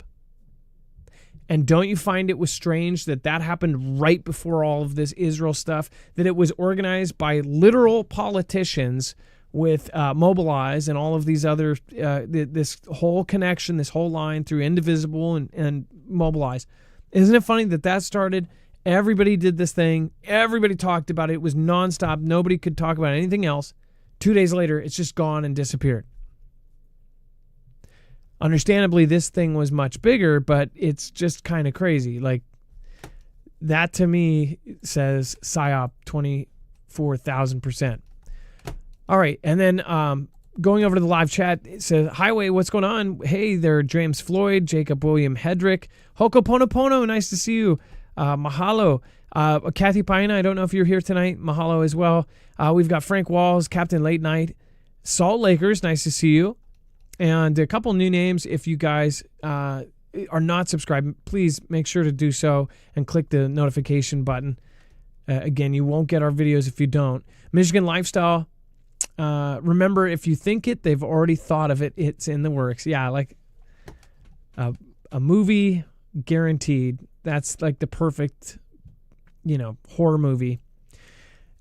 And don't you find it was strange that happened right before all of this Israel stuff, that it was organized by literal politicians with Mobilize and all of these other, this whole connection, this whole line through Indivisible and Mobilize. Isn't it funny that started, everybody did this thing, everybody talked about it, it was nonstop, nobody could talk about anything else. 2 days later, it's just gone and disappeared. Understandably, this thing was much bigger, but it's just kind of crazy. Like, that to me says PSYOP 24,000%. All right, and then going over to the live chat, it says, Highway, what's going on? Hey there, James Floyd, Jacob William Hedrick, Hokoponopono, nice to see you. Mahalo. Kathy Paina, I don't know if you're here tonight. Mahalo as well. We've got Frank Walls, Captain Late Night, Salt Lakers, nice to see you. And a couple new names. If you guys are not subscribed, please make sure to do so and click the notification button. Again, you won't get our videos if you don't. Michigan Lifestyle. Remember, if you think it, they've already thought of it. It's in the works. Yeah, like a movie guaranteed. That's like the perfect, horror movie.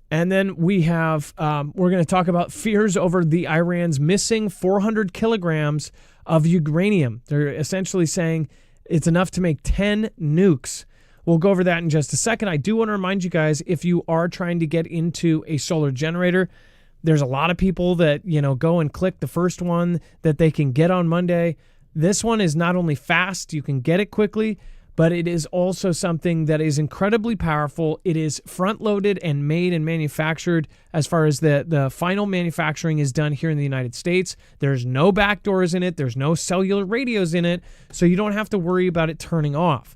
And then we have, we're going to talk about fears over the Iran's missing 400 kilograms of uranium. They're essentially saying it's enough to make 10 nukes. We'll go over that in just a second. I do want to remind you guys, if you are trying to get into a solar generator, there's a lot of people that, go and click the first one that they can get on Monday. This one is not only fast, you can get it quickly, but it is also something that is incredibly powerful. It is front-loaded and made and manufactured as far as the final manufacturing is done here in the United States. There's no back doors in it. There's no cellular radios in it, so you don't have to worry about it turning off.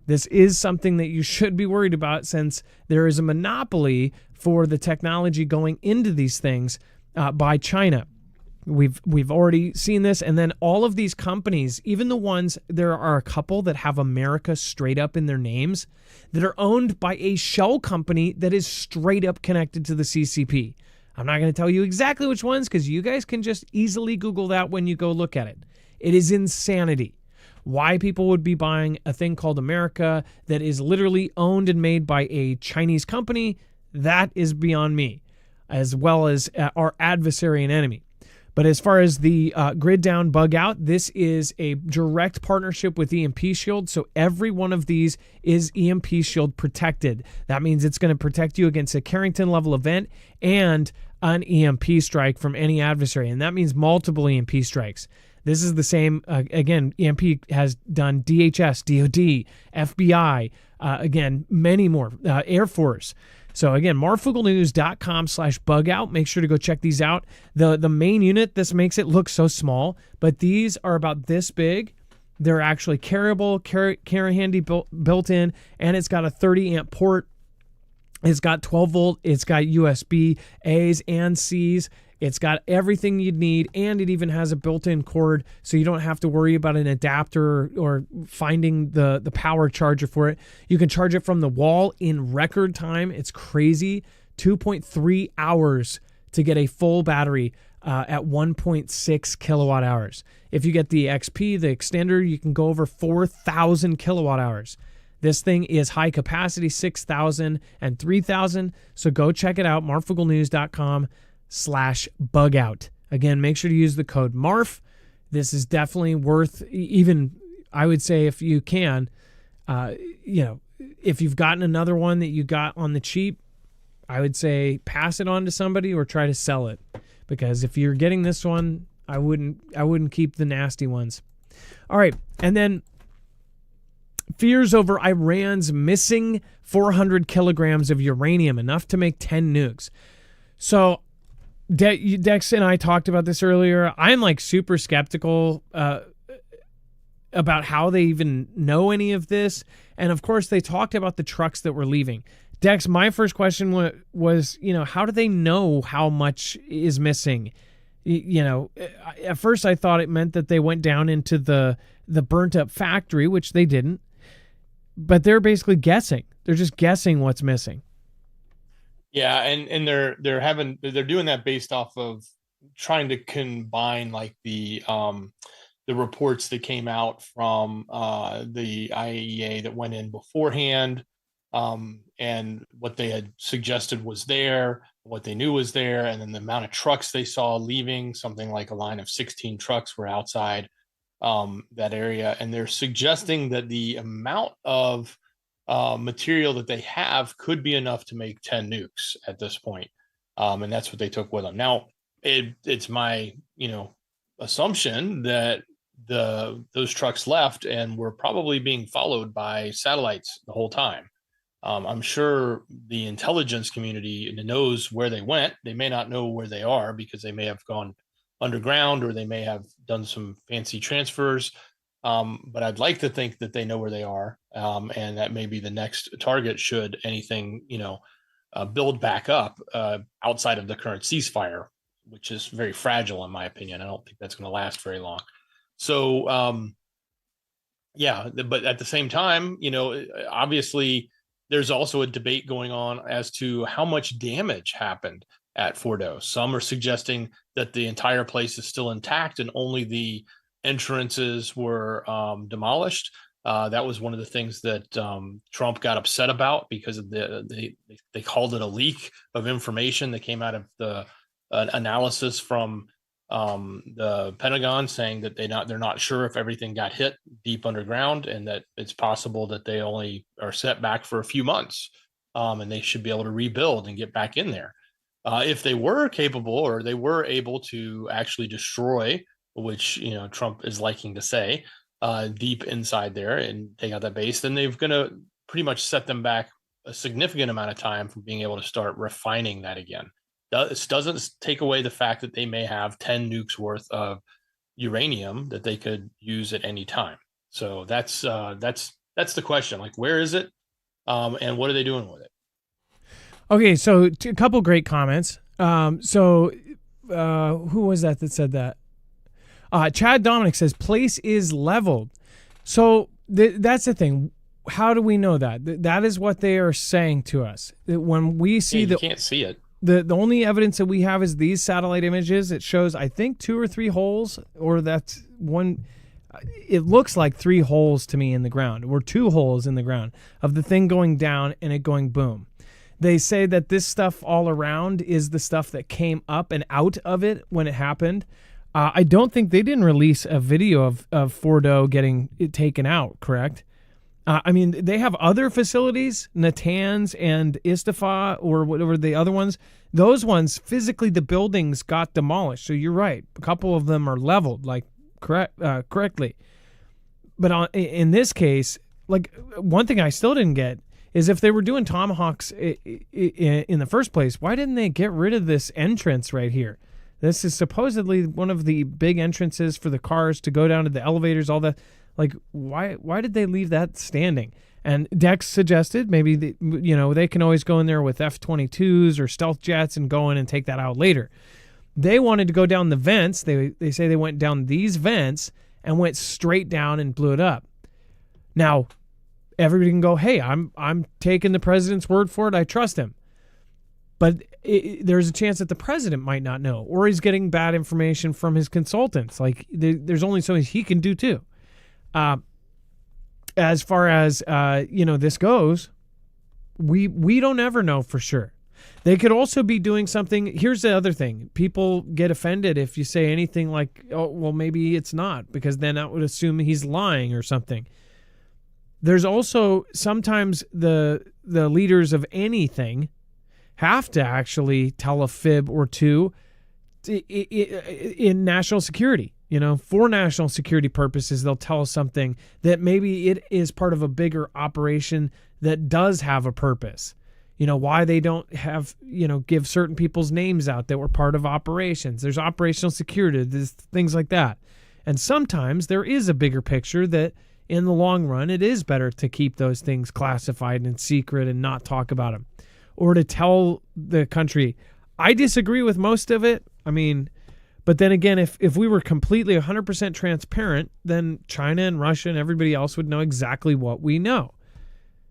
This is something that you should be worried about, since there is a monopoly for the technology going into these things by China. We've already seen this. And then all of these companies, even the ones, there are a couple that have America straight up in their names that are owned by a shell company that is straight up connected to the CCP. I'm not going to tell you exactly which ones because you guys can just easily Google that when you go look at it. It is insanity. Why people would be buying a thing called America that is literally owned and made by a Chinese company, that is beyond me, as well as our adversary and enemy. But as far as the grid down, bug out, this is a direct partnership with EMP Shield. So every one of these is EMP Shield protected. That means it's going to protect you against a Carrington level event and an EMP strike from any adversary. And that means multiple EMP strikes. This is the same, again, EMP has done DHS, DOD, FBI, again, many more, Air Force. So again, marfooglenews.com/bug out. Make sure to go check these out. The main unit, this makes it look so small, but these are about this big. They're actually carryable, carry handy built in, and it's got a 30 amp port. It's got 12 volt. It's got USB A's and C's. It's got everything you'd need, and it even has a built-in cord, so you don't have to worry about an adapter or finding the power charger for it. You can charge it from the wall in record time. It's crazy. 2.3 hours to get a full battery at 1.6 kilowatt hours. If you get the XP, the extender, you can go over 4,000 kilowatt hours. This thing is high capacity, 6,000 and 3,000, so go check it out, marfooglenews.com/bug out. Again, make sure to use the code MARF. This is definitely worth, even I would say, if you can, if you've gotten another one that you got on the cheap, I would say pass it on to somebody or try to sell it, because if you're getting this one, I wouldn't keep the nasty ones. All right, and then fears over Iran's missing 400 kilograms of uranium, enough to make 10 nukes. So Dex and I talked about this earlier. I'm like super skeptical about how they even know any of this. And of course, they talked about the trucks that were leaving. Dex, my first question was, how do they know how much is missing? At first I thought it meant that they went down into the burnt up factory, which they didn't. But they're basically guessing. They're just guessing what's missing. Yeah, and they're doing that based off of trying to combine like the reports that came out from the IAEA that went in beforehand, and what they had suggested was there, what they knew was there, and then the amount of trucks they saw leaving. Something like a line of 16 trucks were outside that area, and they're suggesting that the amount of material that they have could be enough to make 10 nukes at this point, and that's what they took with them. Now, it's my assumption that those trucks left and were probably being followed by satellites the whole time. I'm sure the intelligence community knows where they went. They may not know where they are because they may have gone underground, or they may have done some fancy transfers, but I'd like to think that they know where they are, and that may be the next target should anything build back up outside of the current ceasefire, which is very fragile in my opinion. I don't think that's going to last very long. So but at the same time, obviously there's also a debate going on as to how much damage happened at Fordo. Some are suggesting that the entire place is still intact and only the entrances were demolished. That was one of the things that Trump got upset about, because of they called it a leak of information that came out of the analysis from the Pentagon, saying that they're not sure if everything got hit deep underground, and that it's possible that they only are set back for a few months, and they should be able to rebuild and get back in there. If they were capable, or they were able to actually destroy, which Trump is liking to say, deep inside there and take out that base, then they're going to pretty much set them back a significant amount of time from being able to start refining that again. This doesn't take away the fact that they may have 10 nukes worth of uranium that they could use at any time. So that's the question. Like, where is it, and what are they doing with it? Okay, so a couple great comments. So who was that said that? Chad Dominic says place is leveled. So that's the thing. How do we know that? That is what they are saying to us. That when we see you can't see it. The only evidence that we have is these satellite images. It shows, I think, 2 or 3 holes, or that's one. It looks like 3 holes to me in the ground, or 2 holes in the ground of the thing going down and it going boom. They say that this stuff all around is the stuff that came up and out of it when it happened. I don't think they didn't release a video of Fordo getting it taken out, correct? I mean, they have other facilities, Natanz and Istifa, or whatever the other ones. Those ones, physically, the buildings got demolished. So you're right. A couple of them are leveled, like correctly. But in this case, like one thing I still didn't get is if they were doing Tomahawks in the first place, why didn't they get rid of this entrance right here? This is supposedly one of the big entrances for the cars to go down to the elevators, all that. Like, why did they leave that standing? And Dex suggested maybe they can always go in there with F-22s or stealth jets and go in and take that out later. They wanted to go down the vents. They say they went down these vents and went straight down and blew it up. Now, everybody can go, hey, I'm taking the president's word for it. I trust him. But there's a chance that the president might not know, or he's getting bad information from his consultants. Like, there's only so much he can do too. As far as this goes, we don't ever know for sure. They could also be doing something. Here's the other thing. People get offended if you say anything like, oh, well, maybe it's not, because then that would assume he's lying or something. There's also sometimes the leaders of anything have to actually tell a fib or two in national security. For national security purposes, they'll tell us something that maybe it is part of a bigger operation that does have a purpose. Why they don't have, give certain people's names out that were part of operations. There's operational security, there's things like that. And sometimes there is a bigger picture that in the long run, it is better to keep those things classified and secret and not talk about them. Or to tell the country, I disagree with most of it. I mean, but then again, if we were completely 100% transparent, then China and Russia and everybody else would know exactly what we know.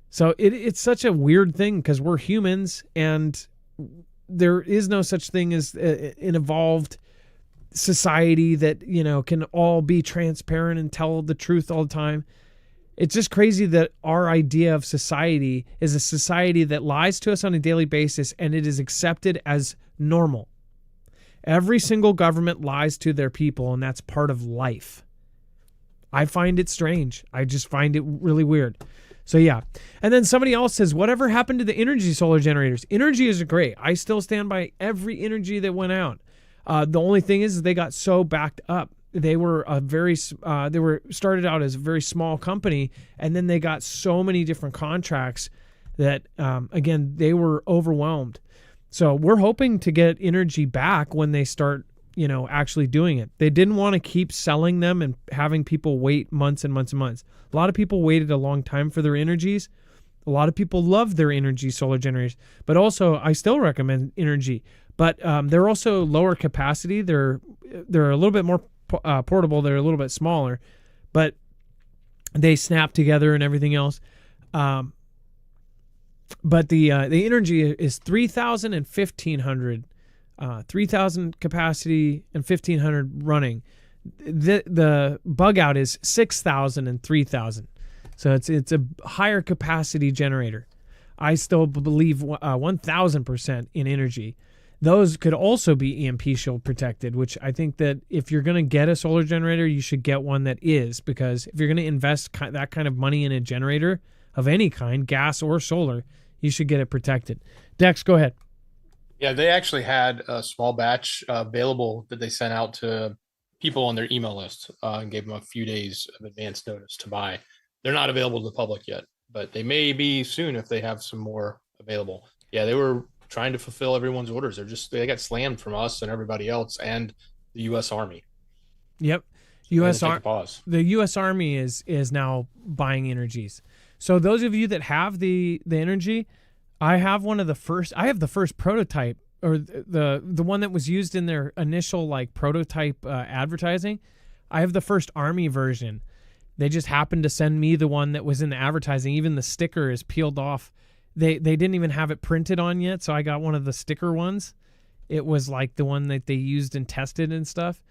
So it's such a weird thing because we're humans and there is no such thing as an evolved society that, can all be transparent and tell the truth all the time. It's just crazy that our idea of society is a society that lies to us on a daily basis and it is accepted as normal. Every single government lies to their people, and that's part of life. I find it strange. I just find it really weird. So yeah. And then somebody else says, whatever happened to the energy solar generators? Energy is great. I still stand by every energy that went out. The only thing is they got so backed up. They were started out as a very small company, and then they got so many different contracts that, again, they were overwhelmed. So we're hoping to get energy back when they start, actually doing it. They didn't want to keep selling them and having people wait months and months and months. A lot of people waited a long time for their energies. A lot of people love their energy solar generators, but also I still recommend energy. But they're also lower capacity. They're a little bit more portable. They're a little bit smaller, but they snap together and everything else. But the energy is 3,000 and 1,500, 3,000 capacity and 1,500 running. The bug out is 6,000 and 3,000. So it's a higher capacity generator. I still believe 1,000% in energy. Those could also be EMP shield protected, which I think that if you're going to get a solar generator, you should get one that is, because if you're going to invest that kind of money in a generator of any kind, gas or solar, you should get it protected. Dex, go ahead. Yeah, they actually had a small batch available that they sent out to people on their email list and gave them a few days of advance notice to buy. They're not available to the public yet, but they may be soon if they have some more available. Yeah, they were trying to fulfill everyone's orders. They got slammed from us and everybody else and the U.S. Army. Yep. The U.S. Army is now buying energies. So those of you that have the energy, I have the first prototype or the one that was used in their initial like prototype advertising. I have the first Army version. They just happened to send me the one that was in the advertising. Even the sticker is peeled off. They didn't even have it printed on yet, so I got one of the sticker ones. It was like the one that they used and tested and stuff.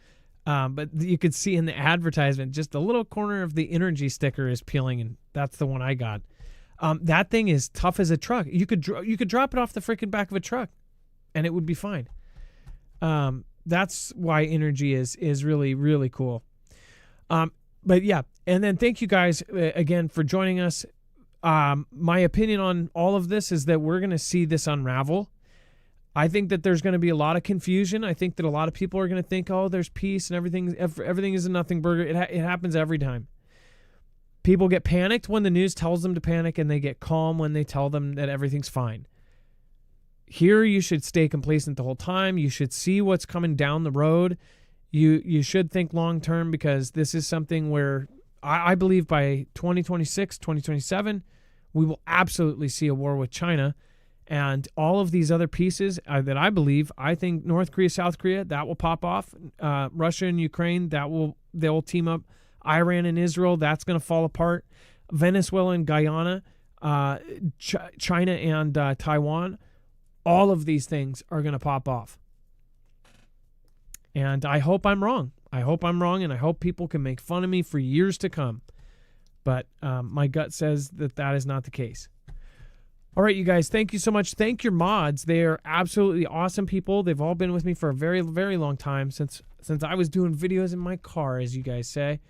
But you could see in the advertisement, just a little corner of the energy sticker is peeling, and that's the one I got. That thing is tough as a truck. You could drop it off the freaking back of a truck, and it would be fine. That's why energy is really, really cool. But yeah, and then thank you guys again for joining us. My opinion on all of this is that we're going to see this unravel. I think that there's going to be a lot of confusion. I think that a lot of people are going to think, oh, there's peace and everything is a nothing burger. It happens every time. People get panicked when the news tells them to panic, and they get calm when they tell them that everything's fine. Here, you should stay complacent the whole time. You should see what's coming down the road. You should think long term, because this is something where I believe by 2026, 2027, we will absolutely see a war with China. And all of these other pieces that I think North Korea, South Korea, that will pop off. Russia and Ukraine, they'll team up. Iran and Israel, that's going to fall apart. Venezuela and Guyana, China and Taiwan, all of these things are going to pop off. And I hope I'm wrong. I hope I'm wrong, and I hope people can make fun of me for years to come. But my gut says that is not the case. All right, you guys, thank you so much. Thank your mods. They are absolutely awesome people. They've all been with me for a very, very long time, since I was doing videos in my car, as you guys say.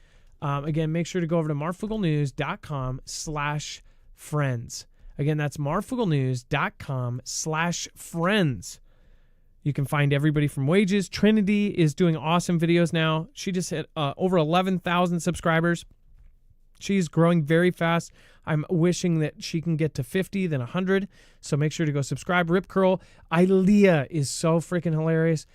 Again, make sure to go over to marfooglenews.com/friends. Again, that's marfooglenews.com/friends. You can find everybody from Wages. Trinity is doing awesome videos now. She just hit over 11,000 subscribers. She's growing very fast. I'm wishing that she can get to 50, then 100. So make sure to go subscribe. Rip Curl. Ilea is so freaking hilarious.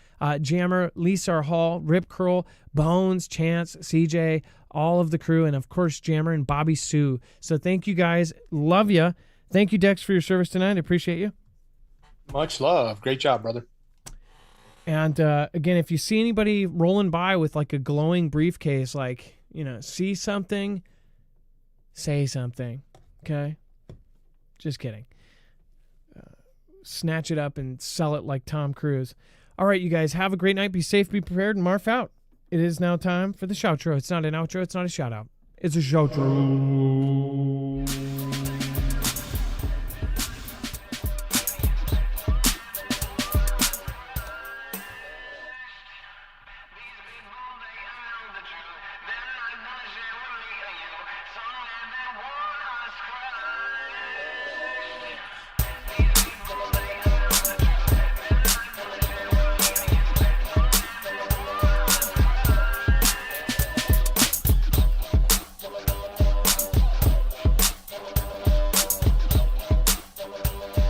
Jammer, Lisa Hall, Rip Curl, Bones, Chance, CJ, all of the crew, and of course Jammer and Bobby Sue. So thank you guys. Love you. Thank you, Dex, for your service tonight. I appreciate you. Much love. Great job, brother. And again, if you see anybody rolling by with like a glowing briefcase, like, see something, say something, okay? Just kidding. Snatch it up and sell it like Tom Cruise. All right, you guys, have a great night. Be safe, be prepared, and Marf out. It is now time for the shoutro. It's not an outro. It's not a shout out. It's a shoutro.